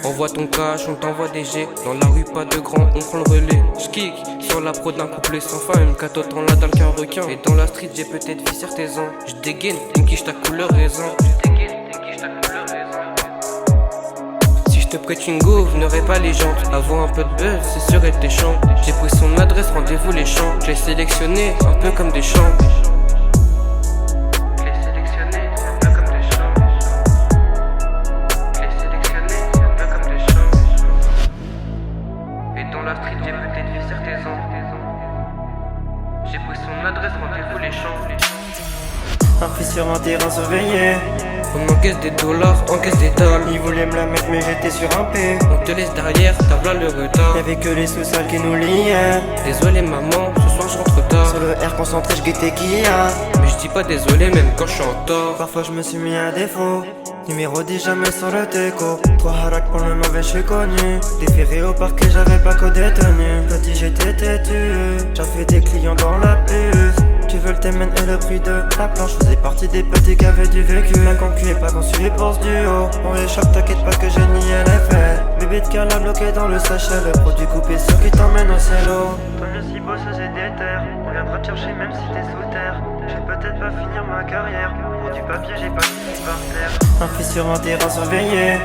Envoie ton cash, on t'envoie des jets. Dans la rue, pas de grand, on prend le relais. J'kick sur la pro d'un couplet sans fin. Une catote en la dalle qu'un requin. Et dans la street, j'ai peut-être vu certains ans. J'dégaine, une quiche ta couleur raisin. Si j'te prête une go, vous n'aurez pas les jantes. Avoir un peu de buzz, c'est sûr, elle t'échante. J'ai pris son adresse, rendez-vous les champs. Je l'ai sélectionné, un peu comme des champs. Dans la street, j'ai peut-être vu certains ans. J'ai pris son adresse, rendez-vous les champs. Un fils sur un terrain surveillé. On encaisse des dollars, encaisse des dalles. Ils voulaient me la mettre mais j'étais sur un P. On te laisse derrière, t'as plein le retard. Y'avait que les sous-sols qui nous liaient. Désolé maman, ce soir je rentre tard. Sur le R concentré, je guettais qui a. Mais je dis pas désolé même quand je suis en tort. Parfois je me suis mis à défaut. Numéro 10 jamais sur le déco. 3 haracs pour le mauvais, je suis connu. Déféré au parquet, j'avais pas qu'au détenu. Petit j'étais têtu. J'avais des clients dans la puce. Tu veux le témen et le prix de la planche. Faisais partie des petits qui avaient du vécu. Ma concu est pas conçue pour ce duo. On échappe, t'inquiète pas que j'ai nié les faits. Bébé de cala bloqué dans le sachet. Le produit coupé sûr qui t'emmène au cielo. Toi le si beau, j'ai des terres. On viendra te chercher même si t'es sous terre. J'ai peut-être pas finir ma carrière. Pour du papier, j'ai pas fini par terre. Un fils sur un terrain surveillé.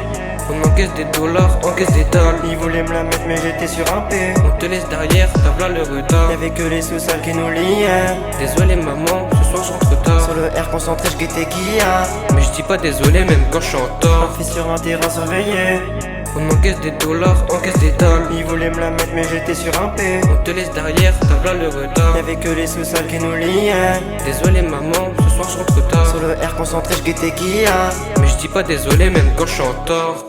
On encaisse des dollars, encaisse des dalles. Ils voulaient me la mettre mais j'étais sur un P. On te laisse derrière, t'as plein le retard. Y'avait que les sous-sols qui nous liaient. Désolé maman, ce soir je rentre tard. Sur le R concentré, je guettais qui a. Mais je dis pas désolé même quand je suis en Un tort. fils sur un terrain surveillé. On encaisse des dollars, encaisse des dalles. Ils voulaient me la mettre mais j'étais sur un P. On te laisse derrière, t'as plein le retard. Y'avait que les sous-sols qui nous liaient. Désolé maman, ce soir je rentre tard. Sur le R concentré, je guettais qui a. Mais je dis pas désolé même quand je suis en tort.